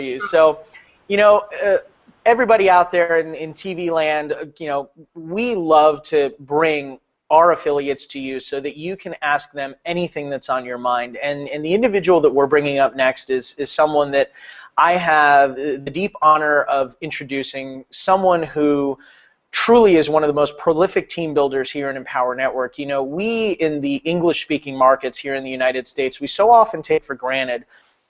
you. So, everybody out there in TV land, we love to bring our affiliates to you so that you can ask them anything that's on your mind. And the individual that we're bringing up next is someone that I have the deep honor of introducing, someone who truly is one of the most prolific team builders here in Empower Network. We in the English-speaking markets here in the United States, we so often take for granted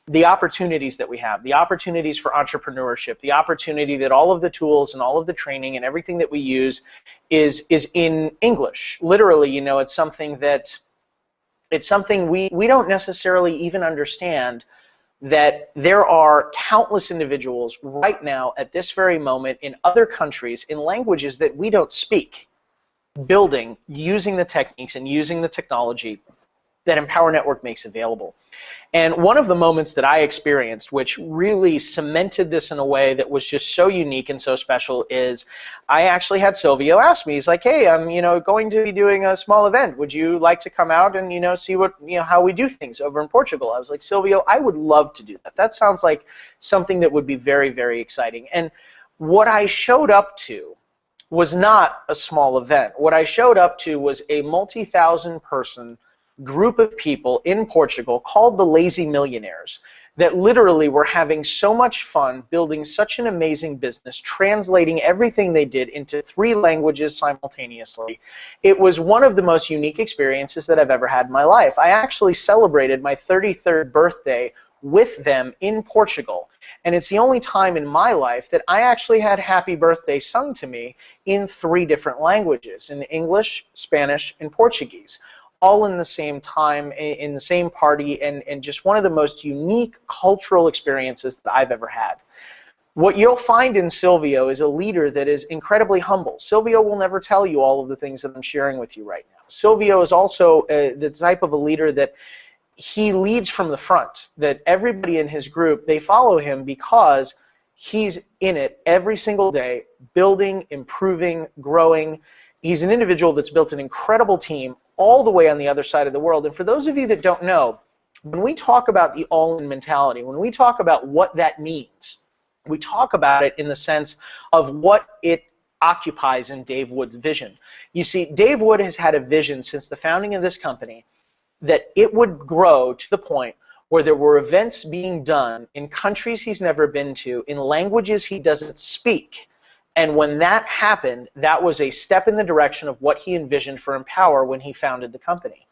the opportunities that we have, the opportunities for entrepreneurship, the opportunity that all of the tools and all of the training and everything that we use is in English. Literally, it's something we don't necessarily even understand, that there are countless individuals right now at this very moment in other countries in languages that we don't speak, building, using the techniques and using the technology that Empower Network makes available. And one of the moments that I experienced, which really cemented this in a way that was just so unique and so special, is I actually had Silvio ask me. He's like, "Hey, I'm going to be doing a small event. Would you like to come out and see what how we do things over in Portugal?" I was like, "Silvio, I would love to do that. That sounds like something that would be very, very exciting." And what I showed up to was not a small event. What I showed up to was a multi-thousand person group of people in Portugal called the Lazy Millionaires that literally were having so much fun building such an amazing business, translating everything they did into 3 languages simultaneously. It was one of the most unique experiences that I've ever had in my life. I actually celebrated my 33rd birthday with them in Portugal, and it's the only time in my life that I actually had happy birthday sung to me in 3 different languages, in English, Spanish, and Portuguese, all in the same time, in the same party, and just one of the most unique cultural experiences that I've ever had. What you'll find in Silvio is a leader that is incredibly humble. Silvio will never tell you all of the things that I'm sharing with you right now. Silvio is also the type of a leader that he leads from the front, that everybody in his group, they follow him because he's in it every single day, building, improving, growing. He's an individual that's built an incredible team all the way on the other side of the world. And for those of you that don't know, when we talk about the all-in mentality, when we talk about what that means, we talk about it in the sense of what it occupies in Dave Wood's vision. You see, Dave Wood has had a vision since the founding of this company that it would grow to the point where there were events being done in countries he's never been to, in languages he doesn't speak. And when that happened, that was a step in the direction of what he envisioned for Empower when he founded the company.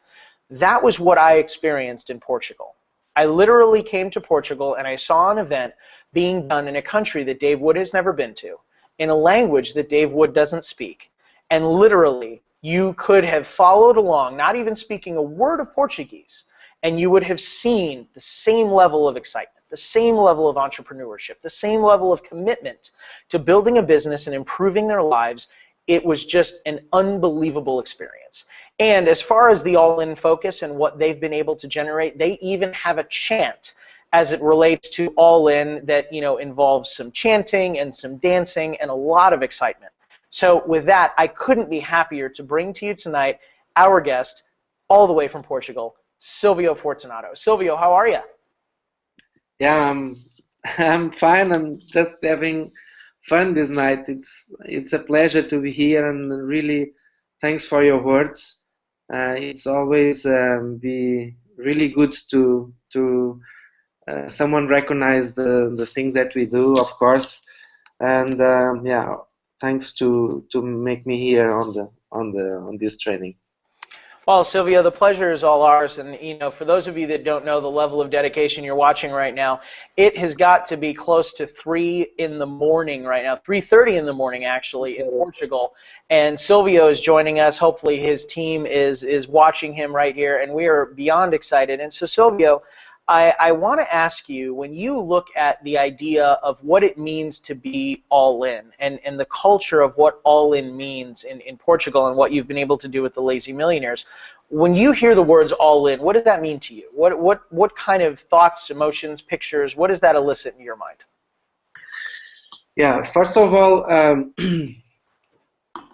That was what I experienced in Portugal. I literally came to Portugal and I saw an event being done in a country that Dave Wood has never been to, in a language that Dave Wood doesn't speak. And literally, you could have followed along, not even speaking a word of Portuguese, and you would have seen the same level of excitement, the same level of entrepreneurship, the same level of commitment to building a business and improving their lives. It was just an unbelievable experience. And as far as the all-in focus and what they've been able to generate, they even have a chant as it relates to all-in that involves some chanting and some dancing and a lot of excitement. So with that, I couldn't be happier to bring to you tonight our guest all the way from Portugal, Silvio Fortunato. Silvio, how are you? Yeah, I'm fine. I'm just having fun this night. It's a pleasure to be here, and really thanks for your words. It's always be really good to someone recognize the things that we do, of course. And yeah, thanks to make me here on this training. Well, Silvio, the pleasure is all ours, and for those of you that don't know the level of dedication you're watching right now, it has got to be close to 3 in the morning right now, 3:30 in the morning actually in Portugal, and Silvio is joining us. Hopefully his team is watching him right here, and we are beyond excited. And so Silvio, I want to ask you, when you look at the idea of what it means to be all-in and the culture of what all-in means in Portugal and what you've been able to do with the Lazy Millionaires, when you hear the words all-in, what does that mean to you? What kind of thoughts, emotions, pictures, what does that elicit in your mind? Yeah, first of all,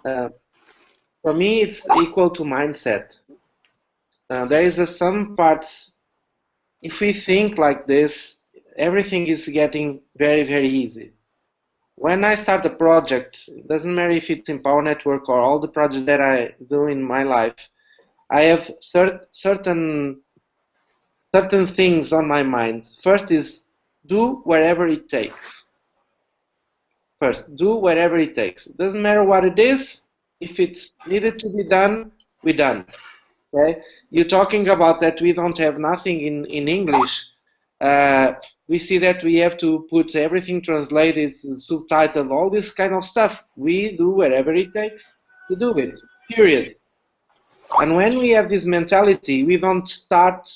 for me it's equal to mindset. There is some parts. If we think like this, everything is getting very, very easy. When I start a project, it doesn't matter if it's in Power Network or all the projects that I do in my life, I have certain things on my mind. First is do whatever it takes. First, do whatever it takes. It doesn't matter what it is. If it's needed to be done, we done. Okay? You're talking about that we don't have nothing in English. We see that we have to put everything translated, subtitled, all this kind of stuff. We do whatever it takes to do it, period. And when we have this mentality, we don't start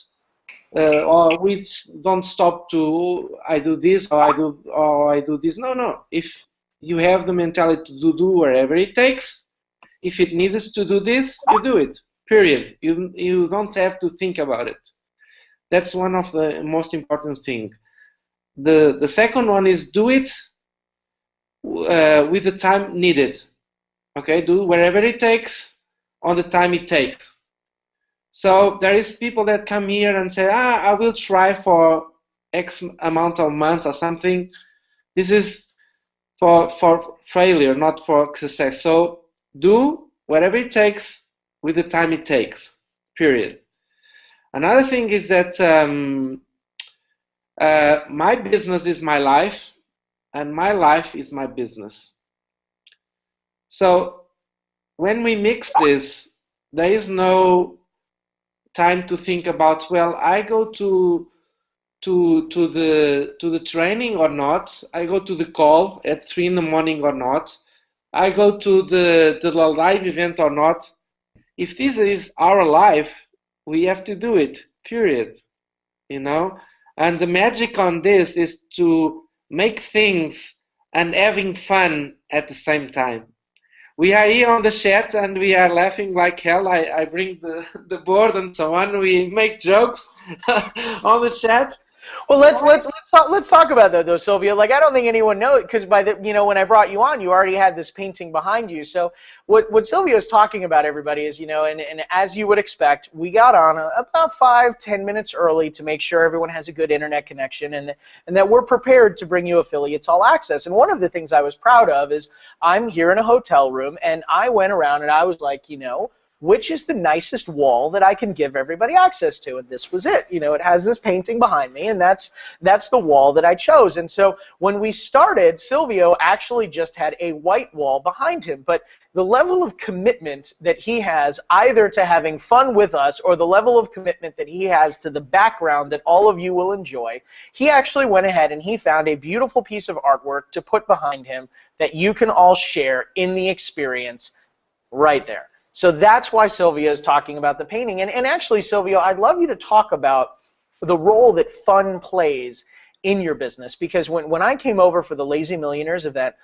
or we don't stop to I do this or I do this. No, no. If you have the mentality to do whatever it takes, if it needs to do this, you do it. Period. You don't have to think about it. That's one of the most important thing. The second one is do it with the time needed. Okay, do whatever it takes on the time it takes. So there is people that come here and say, I will try for X amount of months or something. This is for failure, not for success. So do whatever it takes with the time it takes, period. Another thing is that my business is my life, and my life is my business. So when we mix this, there is no time to think about, well, I go to the training or not, I go to the call at 3 in the morning or not, I go to the live event or not. If this is our life, we have to do it, period. You know, and the magic on this is to make things and having fun at the same time. We are here on the chat and we are laughing like hell. I bring the board and so on. We make jokes on the chat. Well, let's talk about that though, Silvio. Like, I don't think anyone knows, because by the when I brought you on, you already had this painting behind you. So what Silvio is talking about, everybody, is and as you would expect, we got on about 5-10 minutes early to make sure everyone has a good internet connection and that we're prepared to bring you affiliates all access. And one of the things I was proud of is I'm here in a hotel room and I went around and I was like, which is the nicest wall that I can give everybody access to? And this was it. It has this painting behind me, and that's the wall that I chose. And so when we started, Silvio actually just had a white wall behind him. But the level of commitment that he has either to having fun with us or the level of commitment that he has to the background that all of you will enjoy, he actually went ahead and he found a beautiful piece of artwork to put behind him that you can all share in the experience right there. So that's why Silvio is talking about the painting. And actually, Silvio, I'd love you to talk about the role that fun plays in your business. Because when I came over for the Lazy Millionaires event,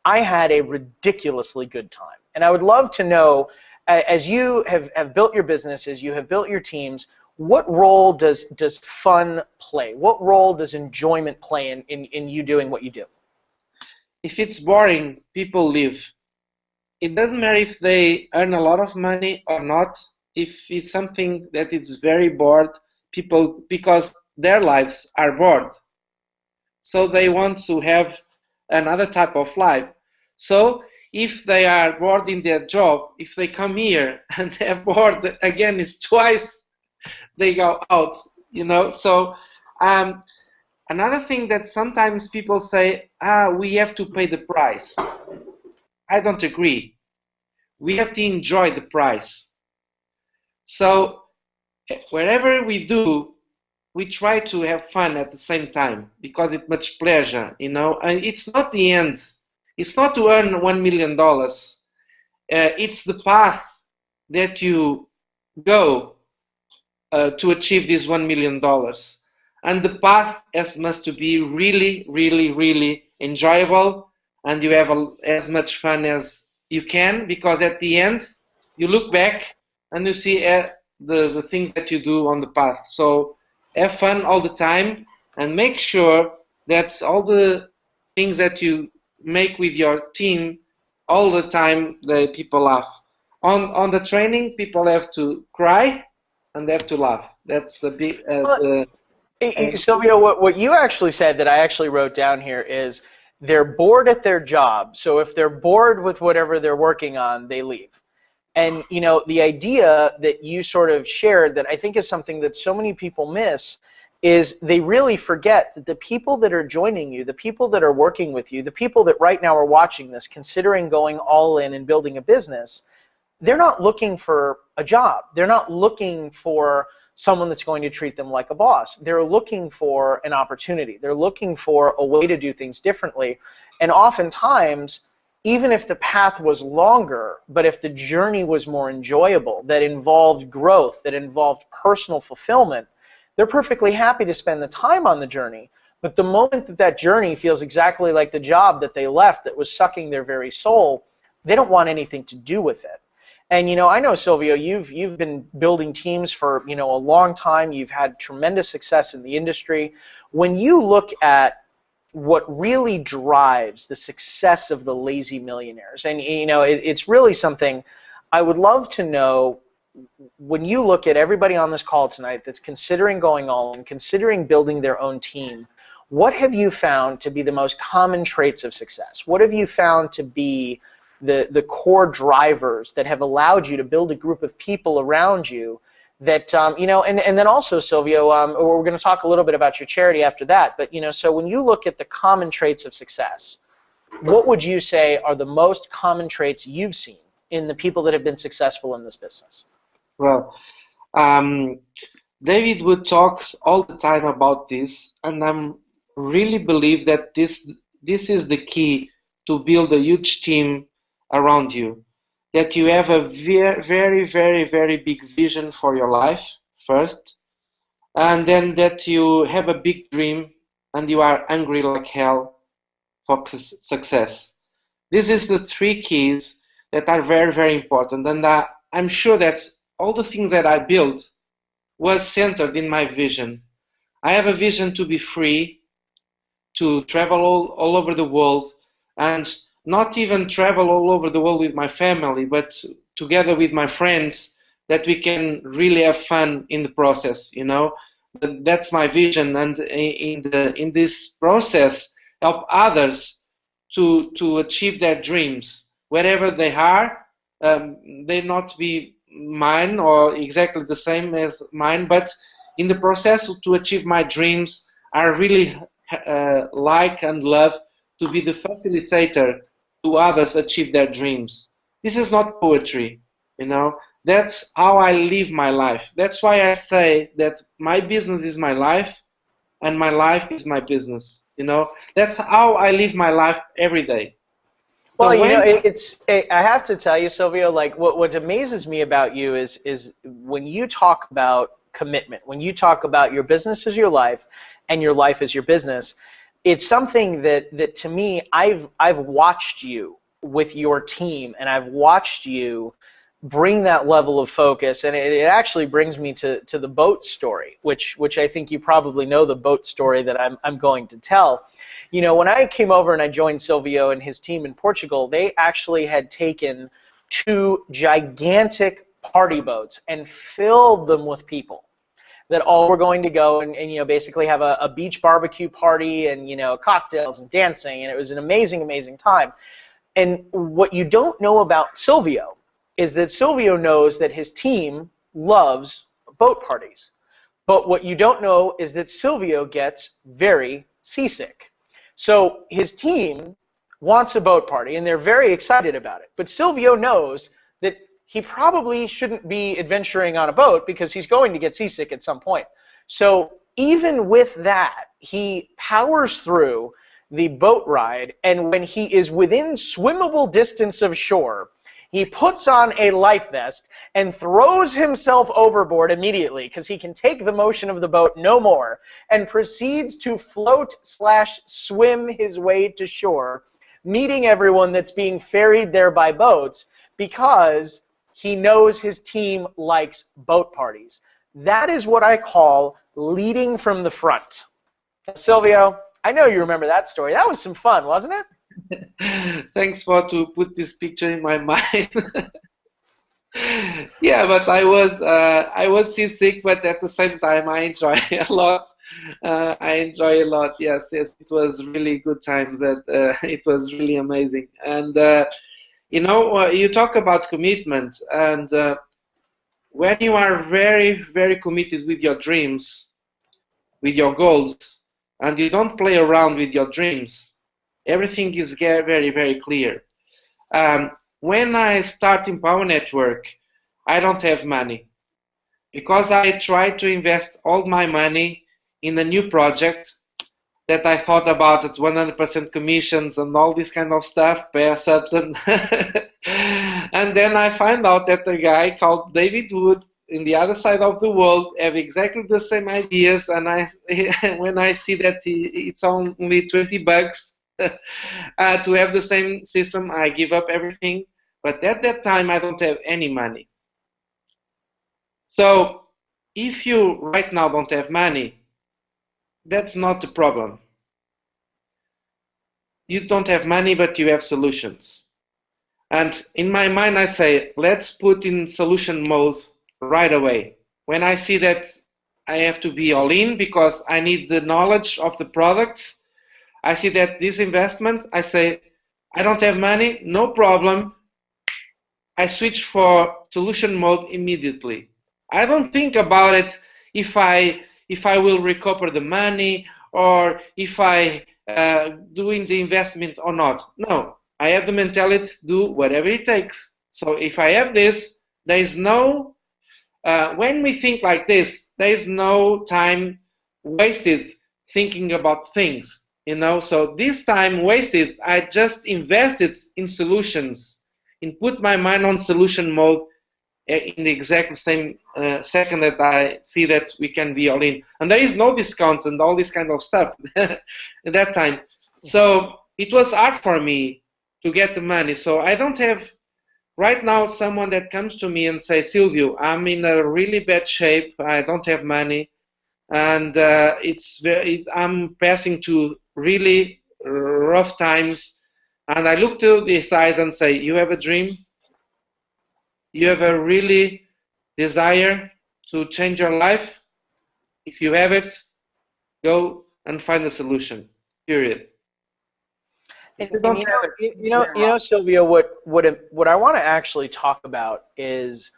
I had a ridiculously good time. And I would love to know, as you have built your businesses, you have built your teams, what role does fun play? What role does enjoyment play in you doing what you do? If it's boring, people leave. It doesn't matter if they earn a lot of money or not. If it's something that is very bored, people, because their lives are bored, so they want to have another type of life. So if they are bored in their job, if they come here and they're bored again, it's twice they go out. So another thing that sometimes people say, we have to pay the price. I don't agree. We have to enjoy the price. So wherever we do, we try to have fun at the same time because it's much pleasure, And it's not the end. It's not to earn $1 million. It's the path that you go to achieve this $1 million. And the path must to be really, really, really enjoyable, and you have as much fun as you can, because at the end you look back and you see the things that you do on the path. So have fun all the time and make sure that all the things that you make with your team all the time, the people laugh. On the training, people have to cry and they have to laugh. That's the big And Silvio, what you actually said that I actually wrote down here is they're bored at their job. So if they're bored with whatever they're working on, they leave. And the idea that you sort of shared that I think is something that so many people miss is they really forget that the people that are joining you, the people that are working with you, the people that right now are watching this, considering going all in and building a business, they're not looking for a job. They're not looking for someone that's going to treat them like a boss. They're looking for an opportunity. They're looking for a way to do things differently. And oftentimes, even if the path was longer, but if the journey was more enjoyable, that involved growth, that involved personal fulfillment, they're perfectly happy to spend the time on the journey. But the moment that that journey feels exactly like the job that they left that was sucking their very soul, they don't want anything to do with it. And I know, Silvio, you've been building teams for a long time. You've had tremendous success in the industry. When you look at what really drives the success of the lazy millionaires, and it's really something I would love to know. When you look at everybody on this call tonight that's considering going all in, considering building their own team, what have you found to be the most common traits of success? What have you found to be the core drivers that have allowed you to build a group of people around you that, and then also, Silvio, we're going to talk a little bit about your charity after that, but, so when you look at the common traits of success, what would you say are the most common traits you've seen in the people that have been successful in this business? well, David would talk all the time about this, and I really believe that this is the key to build a huge team around you. That you have a very, very, very, very big vision for your life first, and then that you have a big dream and you are hungry like hell for success. This is the three keys that are very, very important, and I'm sure that all the things that I built was centered in my vision. I have a vision to be free, to travel all over the world, and not even travel all over the world with my family, but together with my friends, that we can really have fun in the process. That's my vision, and in this process, help others to achieve their dreams wherever they are. They not be mine or exactly the same as mine, but in the process to achieve my dreams, I really like and love to be the facilitator to others achieve their dreams. This is not poetry, That's how I live my life. That's why I say that my business is my life and my life is my business. That's how I live my life every day. Well, So I have to tell you, Silvio, like what amazes me about you is when you talk about commitment, when you talk about your business is your life and your life is your business, it's something that to me, I've watched you with your team, and I've watched you bring that level of focus, and it actually brings me to the boat story, which I think you probably know the boat story that I'm going to tell. When I came over and I joined Silvio and his team in Portugal, they actually had taken 2 gigantic party boats and filled them with people that all were going to go and basically have a beach barbecue party and cocktails and dancing, and it was an amazing, amazing time. And what you don't know about Silvio is that Silvio knows that his team loves boat parties. But what you don't know is that Silvio gets very seasick. So his team wants a boat party, and they're very excited about it. But Silvio knows that he probably shouldn't be adventuring on a boat because he's going to get seasick at some point. So even with that, he powers through the boat ride, and when he is within swimmable distance of shore, he puts on a life vest and throws himself overboard immediately because he can take the motion of the boat no more, and proceeds to float/swim his way to shore, meeting everyone that's being ferried there by boats because he knows his team likes boat parties. That is what I call leading from the front. Silvio, I know you remember that story. That was some fun, wasn't it? Thanks for to put this picture in my mind. Yeah, but I was seasick, but at the same time I enjoy a lot I enjoy a lot. Yes, yes, it was really good times. That it was really amazing. And you talk about commitment, and when you are very, very committed with your dreams, with your goals, and you don't play around with your dreams, everything is very, very clear. Um, when I start in Power Network, I don't have money because I tried to invest all my money in a new project that I thought about at 100% commissions and all this kind of stuff, pass ups, and and then I find out that a guy called David Wood in the other side of the world have exactly the same ideas, and when I see that it's only $20 to have the same system, I give up everything. But at that time, I don't have any money. So if you right now don't have money, that's not the problem. You don't have money, but you have solutions. And in my mind, I say, let's put in solution mode right away. When I see that I have to be all in because I need the knowledge of the products, I see that this investment, I say, I don't have money, no problem. I switch for solution mode immediately. I don't think about it if I will recover the money or if I doing the investment or not. No, I have the mentality to do whatever it takes. So if I have this, there is no when we think like this, there is no time wasted thinking about things. So this time wasted, I just invested in solutions and put my mind on solution mode in the exact same second that I see that we can be all in. And there is no discounts and all this kind of stuff at that time. So it was hard for me to get the money. So I don't have right now someone that comes to me and says, Silvio, I'm in a really bad shape. I don't have money. And I'm passing to really rough times. And I look to his eyes and say, you have a dream? You have a really desire to change your life? If you have it, go and find a solution. Period. If you don't have it, Silvio, what I want to actually talk about is,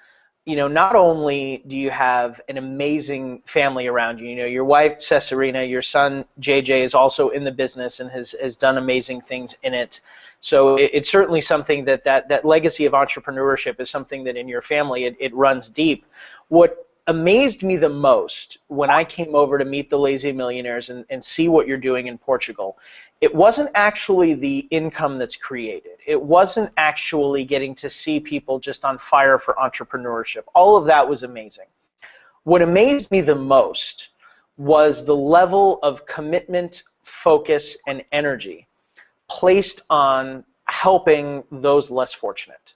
not only do you have an amazing family around you, your wife Cesarina, your son JJ is also in the business and has done amazing things in it. So it's certainly something that legacy of entrepreneurship is something that in your family it runs deep. What amazed me the most when I came over to meet the Lazy Millionaires and see what you're doing in Portugal, it wasn't actually the income that's created. It wasn't actually getting to see people just on fire for entrepreneurship. All of that was amazing. What amazed me the most was the level of commitment, focus, and energy placed on helping those less fortunate.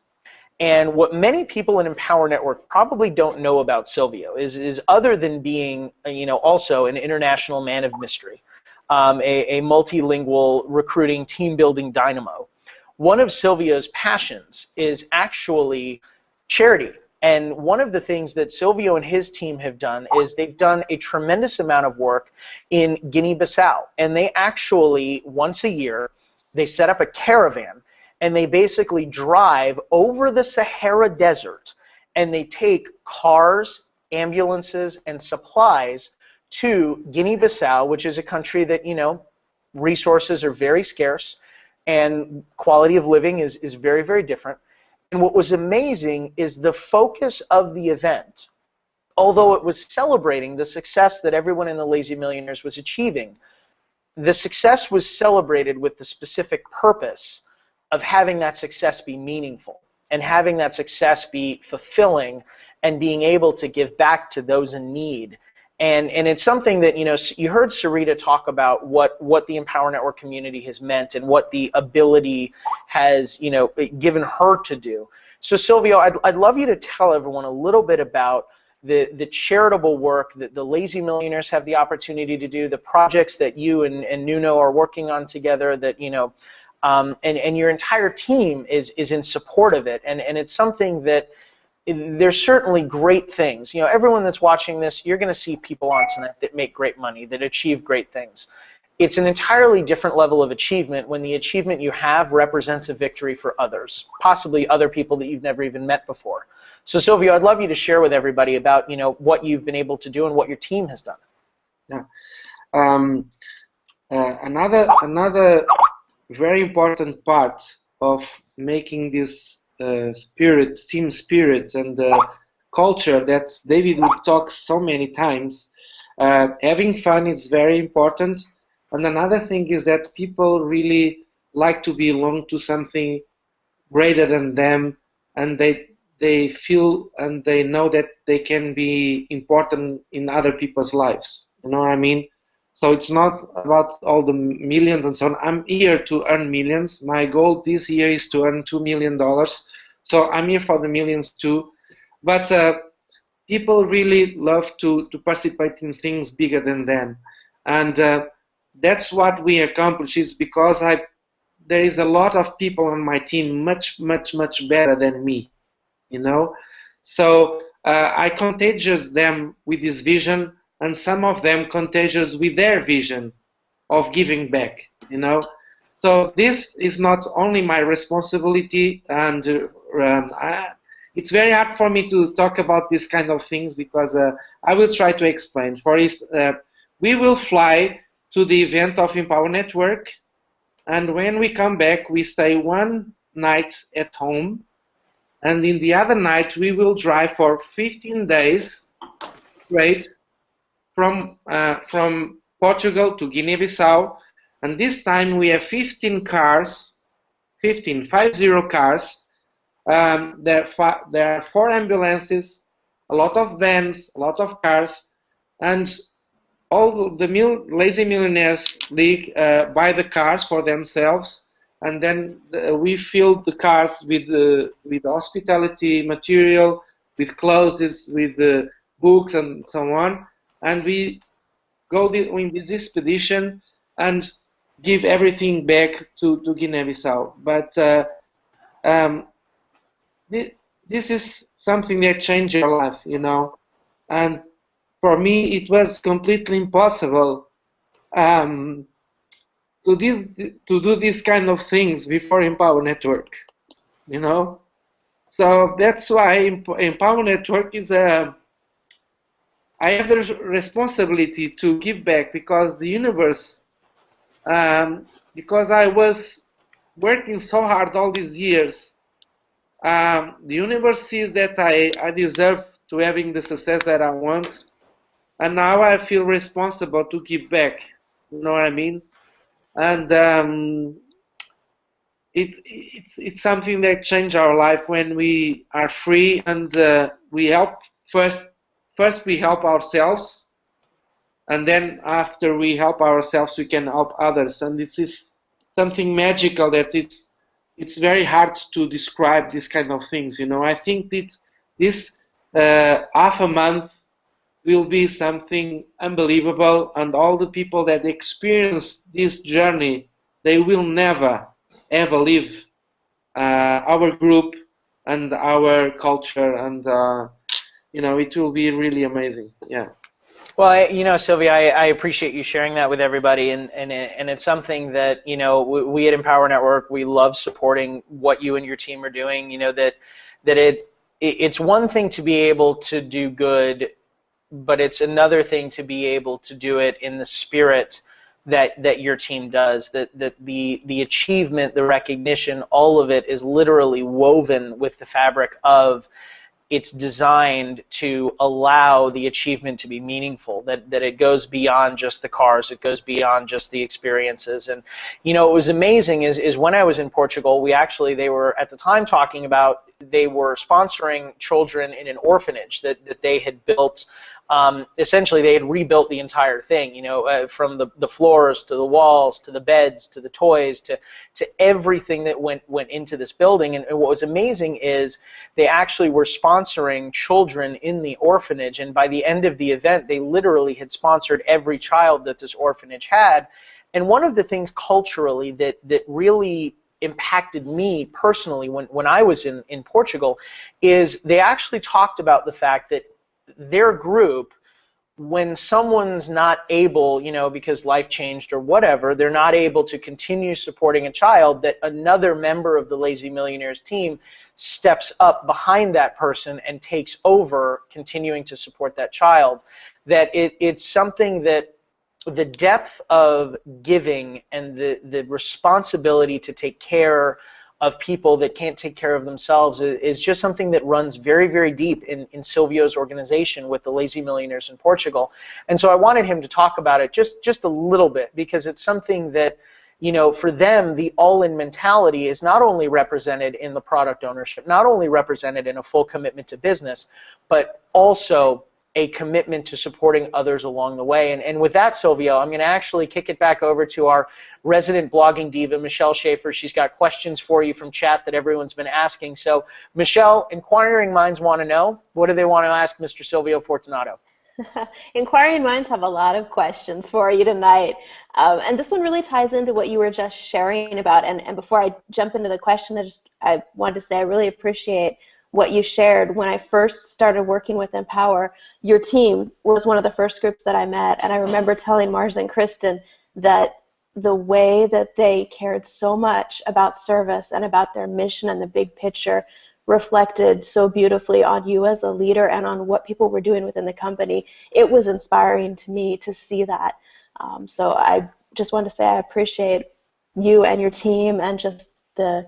And what many people in Empower Network probably don't know about Silvio is other than being, also an international man of mystery, a multilingual recruiting team building dynamo. One of Silvio's passions is actually charity. And one of the things that Silvio and his team have done is they've done a tremendous amount of work in Guinea-Bissau. And they actually, once a year, they set up a caravan and they basically drive over the Sahara Desert and they take cars, ambulances, and supplies to Guinea-Bissau, which is a country that, resources are very scarce and quality of living is very, very different. And what was amazing is the focus of the event, although it was celebrating the success that everyone in the Lazy Millionaires was achieving, the success was celebrated with the specific purpose of having that success be meaningful and having that success be fulfilling and being able to give back to those in need. And it's something that, you heard Sarita talk about what the Empower Network community has meant and what the ability has, given her to do. So Silvio, I'd love you to tell everyone a little bit about the charitable work that the Lazy Millionaires have the opportunity to do, the projects that you and Nuno are working on together that, and your entire team is in support of it. And it's something that there's certainly great things. Everyone that's watching this, you're going to see people on tonight that make great money, that achieve great things. It's an entirely different level of achievement when the achievement you have represents a victory for others, possibly other people that you've never even met before. So Silvio, I'd love you to share with everybody about what you've been able to do and what your team has done. Yeah. Another very important part of making this team spirit, and culture that David would talk so many times. Having fun is very important, and another thing is that people really like to belong to something greater than them, and they feel and they know that they can be important in other people's lives. You know what I mean? So it's not about all the millions and so on. I'm here to earn millions. My goal this year is to earn $2 million. So I'm here for the millions too. But people really love to participate in things bigger than them. And that's what we accomplish, is because there is a lot of people on my team much better than me, you know. So I contagious them with this vision, and some of them contagious with their vision of giving back, you know. So this is not only my responsibility, and it's very hard for me to talk about these kind of things, because I will try to explain. We will fly to the event of Empower Network, and when we come back, we stay one night at home, and in the other night we will drive for 15 days straight from Portugal to Guinea-Bissau, and this time we have 15 cars, 50 cars. There are 4 ambulances, a lot of vans, a lot of cars, and all the lazy millionaires buy the cars for themselves, and then we fill the cars with hospitality material, with clothes, with books, and so on. And we go in this expedition and give everything back to Guinea-Bissau. But this is something that changed your life, you know. And for me, it was completely impossible to do these kind of things before Empower Network, you know. So that's why Empower Network is I have the responsibility to give back, because the universe, because I was working so hard all these years, the universe sees that I deserve to having the success that I want, and now I feel responsible to give back. You know what I mean? And it's something that changed our life when we are free, and we help first we help ourselves, and then after we help ourselves we can help others, and this is something magical that it's very hard to describe these kind of things, you know. I think that this half a month will be something unbelievable, and all the people that experience this journey, they will never ever leave our group and our culture, and you know, it will be really amazing. Yeah. Well, Sylvia, I appreciate you sharing that with everybody, and it's something that, we at Empower Network, we love supporting what you and your team are doing. You know, that it's one thing to be able to do good, but it's another thing to be able to do it in the spirit that your team does. That the achievement, the recognition, all of it is literally woven with the fabric of. It's designed to allow the achievement to be meaningful, that it goes beyond just the cars, it goes beyond just the experiences. And, what was amazing is when I was in Portugal, they were at the time talking about, they were sponsoring children in an orphanage that they had built. Essentially, they had rebuilt the entire thing, from the floors to the walls to the beds to the toys to everything that went into this building. And what was amazing is they actually were sponsoring children in the orphanage, and by the end of the event, they literally had sponsored every child that this orphanage had. And one of the things culturally that really impacted me personally when I was in Portugal is they actually talked about the fact that their group, when someone's not able, because life changed or whatever, they're not able to continue supporting a child, that another member of the Lazy Millionaires team steps up behind that person and takes over continuing to support that child. That it's something that the depth of giving and the responsibility to take care of people that can't take care of themselves is just something that runs very, very deep in Silvio's organization with the Lazy Millionaires in Portugal. And so I wanted him to talk about it just a little bit, because it's something that, for them, the all-in mentality is not only represented in the product ownership, not only represented in a full commitment to business, but also a commitment to supporting others along the way. And with that, Silvio, I'm going to actually kick it back over to our resident blogging diva, Michelle Schaefer. She's got questions for you from chat that everyone's been asking. So, Michelle, inquiring minds want to know, what do they want to ask Mr. Silvio Fortunato? Inquiring minds have a lot of questions for you tonight. And this one really ties into what you were just sharing about. And before I jump into the question, I wanted to say I really appreciate what you shared. When I first started working with Empower, your team was one of the first groups that I met, and I remember telling Mars and Kristen that the way that they cared so much about service and about their mission and the big picture reflected so beautifully on you as a leader and on what people were doing within the company. It was inspiring to me to see that. So I just want to say I appreciate you and your team, and just the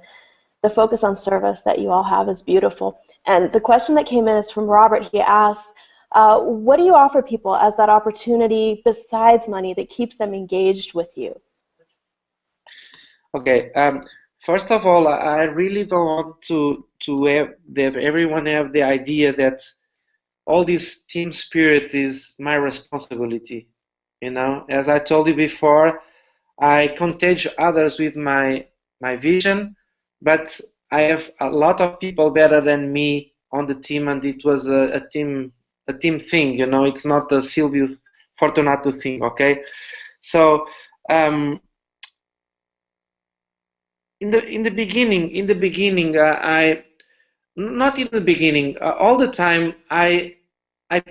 focus on service that you all have is beautiful. And the question that came in is from Robert. He asks, what do you offer people as that opportunity besides money that keeps them engaged with you? Okay. First of all, I really don't want to have everyone have the idea that all this team spirit is my responsibility. As I told you before, I contage others with my vision, but I have a lot of people better than me on the team, and it was a team thing. It's not a Silvio Fortunato thing. Okay, so in the beginning, all the time I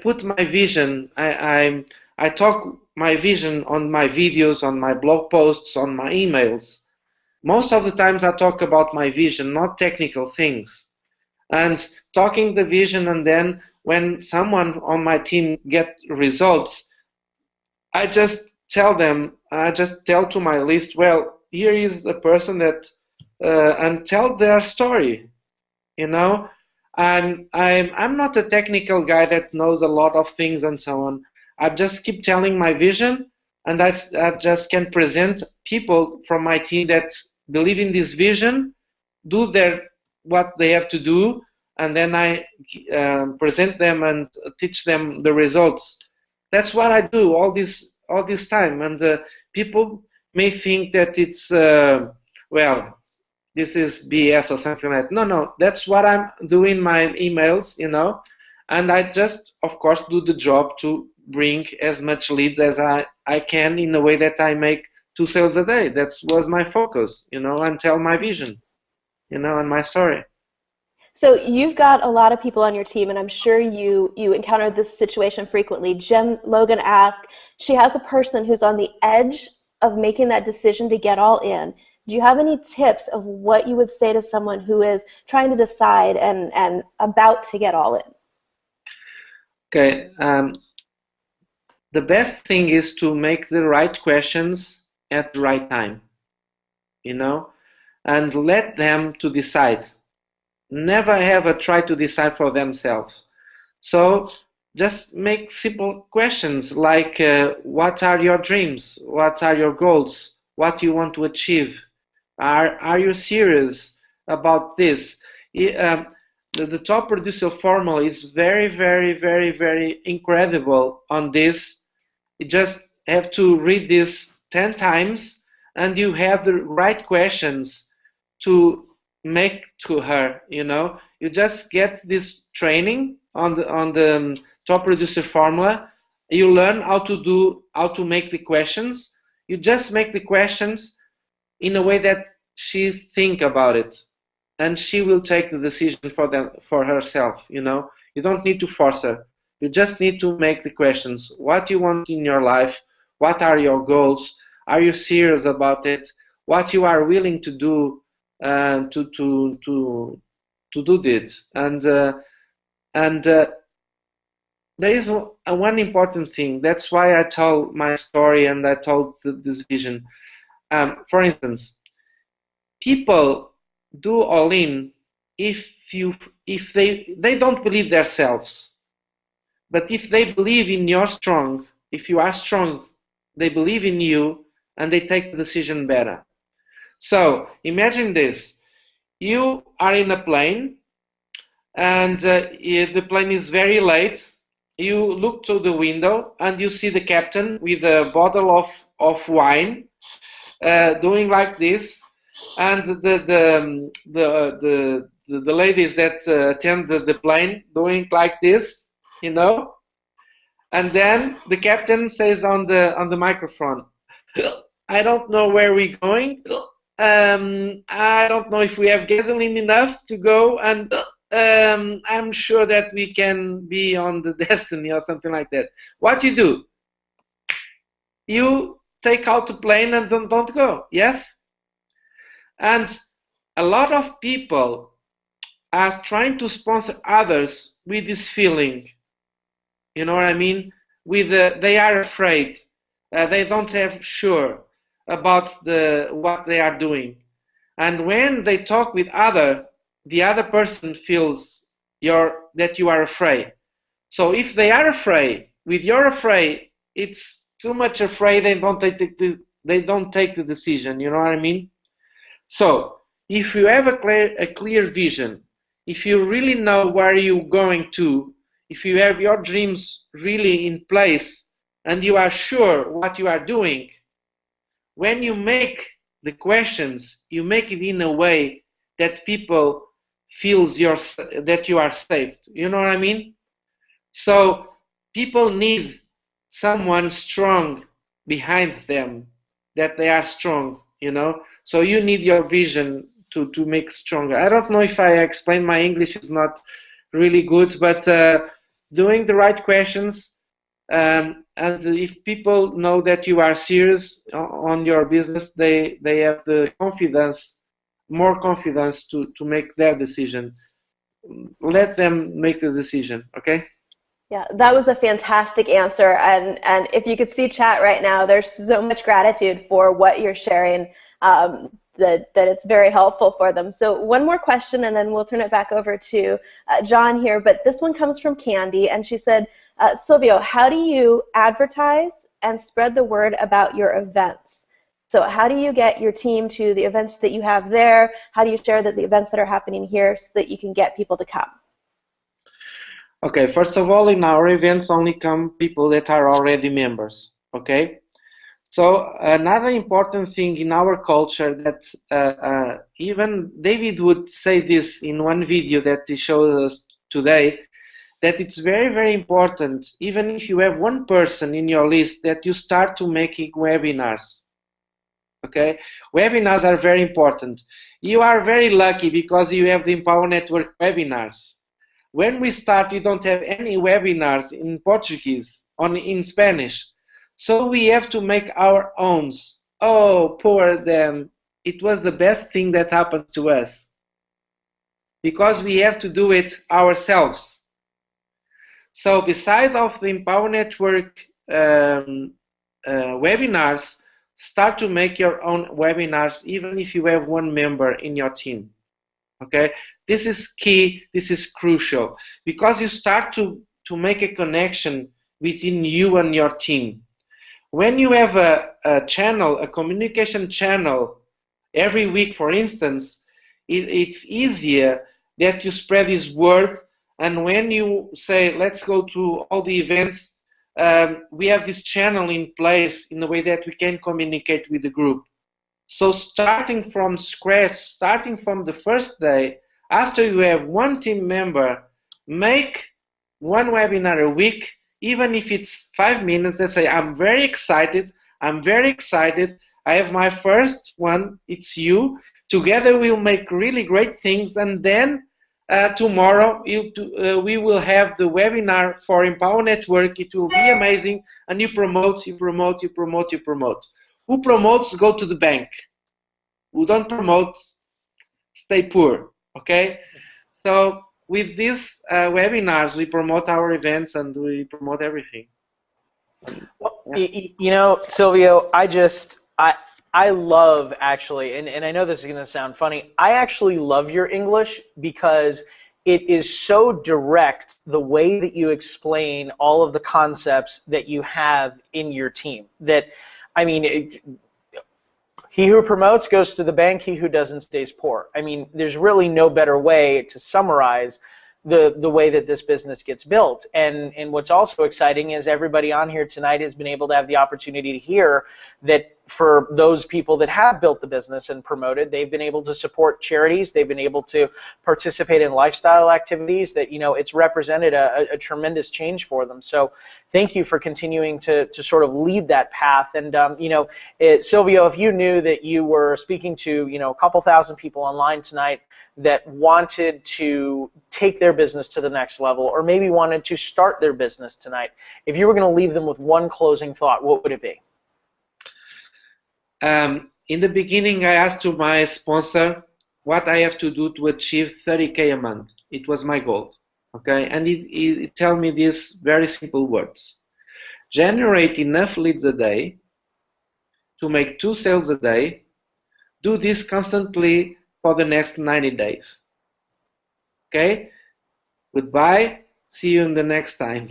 put my vision. I talk my vision on my videos, on my blog posts, on my emails. Most of the times I talk about my vision, not technical things. And talking the vision, and then when someone on my team get results, I just tell to my list, well, here is a person that, and tell their story. I'm not a technical guy that knows a lot of things and so on. I just keep telling my vision, and I just can present people from my team that believe in this vision, do what they have to do, and then I present them and teach them the results. That's what I do all this time. And people may think that it's this is BS or something like that. No, that's what I'm doing. My emails, and I just, of course, do the job to bring as much leads as I can in a way that I make 2 sales a day. That was my focus, and tell my vision, and my story. So you've got a lot of people on your team, and I'm sure you encounter this situation frequently. Jen Logan asked, she has a person who's on the edge of making that decision to get all in. Do you have any tips of what you would say to someone who is trying to decide and about to get all in? Okay. The best thing is to make the right questions at the right time, and let them to decide. Never ever try to decide for themselves. So just make simple questions like, what are your dreams? What are your goals? What do you want to achieve? Are you serious about this? The top producer formula is very, very, very, very incredible on this. You just have to read this 10 times, and you have the right questions to make to her. You just get this training on the top producer formula. You learn how to make the questions. You just make the questions in a way that she think about it, and she will take the decision for herself. You don't need to force her. You just need to make the questions. What you want in your life? What are your goals? Are you serious about it? What you are willing to do to do this? And there is one important thing. That's why I told my story and I told this vision. For instance, people do all in if they don't believe themselves, but if they believe in if you are strong, they believe in you and they take the decision better. So imagine this: you are in a plane and the plane is very late. You look to the window and you see the captain with a bottle of wine doing like this, and the ladies that attend the plane doing like this, and then the captain says on the microphone, "I don't know where we're going. I don't know if we have gasoline enough to go, and I'm sure that we can be on the destiny," or something like that. What you do? You take out the plane and don't go. Yes? And a lot of people are trying to sponsor others with this feeling. You know what I mean? They are afraid. They don't have sure about what they are doing. And when they talk with the other person feels that you are afraid. So if they are afraid, with you're afraid, it's too much afraid. They don't take the decision. You know what I mean? So if you have a clear vision, if you really know where you're going to, if you have your dreams really in place, and you are sure what you are doing, when you make the questions, you make it in a way that people feels that you are safe. You know what I mean? So people need someone strong behind them, that they are strong, So you need your vision to make stronger. I don't know if I explained. My English is not really good, but doing the right questions, and if people know that you are serious on your business, they have the more confidence to make their decision. Let them make the decision, okay? Yeah, that was a fantastic answer, and if you could see chat right now, there's so much gratitude for what you're sharing, that it's very helpful for them. So one more question, and then we'll turn it back over to John here, but this one comes from Candy, and she said, Silvio, how do you advertise and spread the word about your events? So how do you get your team to the events that you have there? How do you share the events that are happening here so that you can get people to come? Okay, first of all, in our events only come people that are already members, okay? So another important thing in our culture that even David would say this in one video that he showed us today, that it's very, very important, even if you have one person in your list, that you start to making webinars, okay? Webinars are very important. You are very lucky because you have the Empower Network webinars. When we start, we don't have any webinars in Portuguese, only in Spanish. So we have to make our own. Oh, poor them. It was the best thing that happened to us, because we have to do it ourselves. So beside of the Empower Network webinars, start to make your own webinars, even if you have one member in your team. Okay, this is key, this is crucial, because you start to make a connection between you and your team. When you have a channel, a communication channel, every week, for instance, it's easier that you spread this word, and when you say, let's go to all the events, we have this channel in place in a way that we can communicate with the group. So starting from scratch, starting from the first day, after you have one team member, make one webinar a week, even if it's 5 minutes, and say, I'm very excited, I have my first one, it's you. Together we'll make really great things, and then tomorrow we will have the webinar for Empower Network. It will be amazing, and you promote, you promote, you promote, you promote. Who promotes, go to the bank. Who don't promote, stay poor, okay? So with these webinars, we promote our events and we promote everything. Well, you know, Silvio, I love actually, and I know this is going to sound funny, I actually love your English because it is so direct the way that you explain all of the concepts that you have in your team. That, I mean, he who promotes goes to the bank, he who doesn't stays poor. I mean, there's really no better way to summarize the way that this business gets built. And what's also exciting is everybody on here tonight has been able to have the opportunity to hear that for those people that have built the business and promoted, they've been able to support charities, they've been able to participate in lifestyle activities that, you know, it's represented a tremendous change for them. So thank you for continuing to sort of lead that path. And, you know, Silvio, if you knew that you were speaking to, you know, a couple thousand people online tonight that wanted to take their business to the next level, or maybe wanted to start their business tonight, if you were going to leave them with one closing thought, what would it be? In the beginning, I asked to my sponsor what I have to do to achieve 30K a month. It was my goal, okay? And it told me these very simple words. Generate enough leads a day to make 2 sales a day. Do this constantly for the next 90 days. Okay? Goodbye. See you in the next time.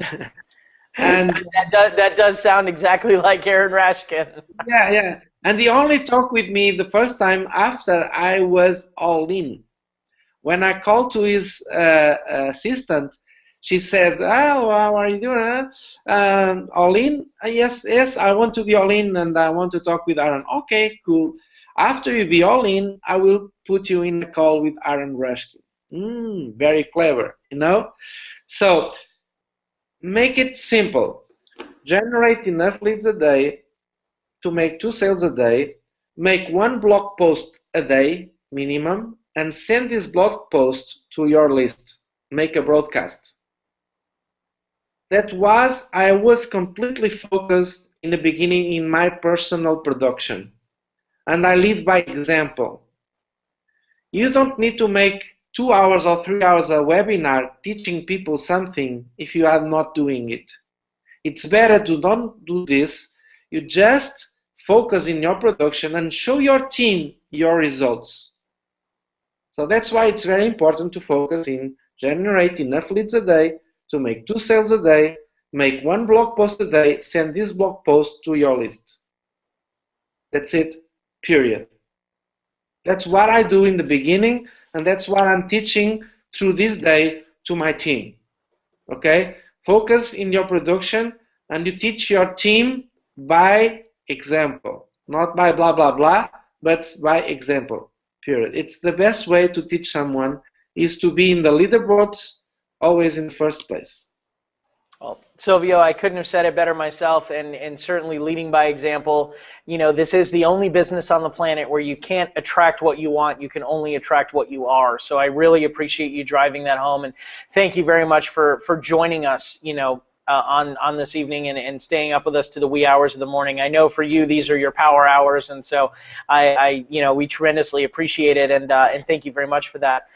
And that does sound exactly like Aaron Rashkin. Yeah. And he only talked with me the first time after I was all in. When I called to his assistant, she says, "Oh, how are you doing? All in? Yes, I want to be all in, and I want to talk with Aaron." Okay, cool. After you be all in, I will put you in a call with Aaron Rashkin. Very clever, you know? So make it simple. Generate enough leads a day to make 2 sales a day, make 1 blog post a day minimum, and send this blog post to your list. Make a broadcast. I was completely focused in the beginning in my personal production, and I lead by example. You don't need to make 2 hours or 3 hours a webinar teaching people something if you are not doing it. It's better to don't do this. You just focus in your production and show your team your results. So that's why it's very important to focus in generate enough leads a day to make 2 sales a day, make 1 blog post a day, send this blog post to your list. That's it, period. That's what I do in the beginning, and that's what I'm teaching through this day to my team. Okay? Focus in your production, and you teach your team by example, not by blah blah blah, but by example, period. It's the best way to teach someone is to be in the leaderboards, always in the first place. Well, Silvio, I couldn't have said it better myself, and certainly leading by example. You know, this is the only business on the planet where you can't attract what you want, you can only attract what you are. So I really appreciate you driving that home, and thank you very much for joining us, you know, on this evening and staying up with us to the wee hours of the morning. I know for you these are your power hours, and so we tremendously appreciate it, and thank you very much for that.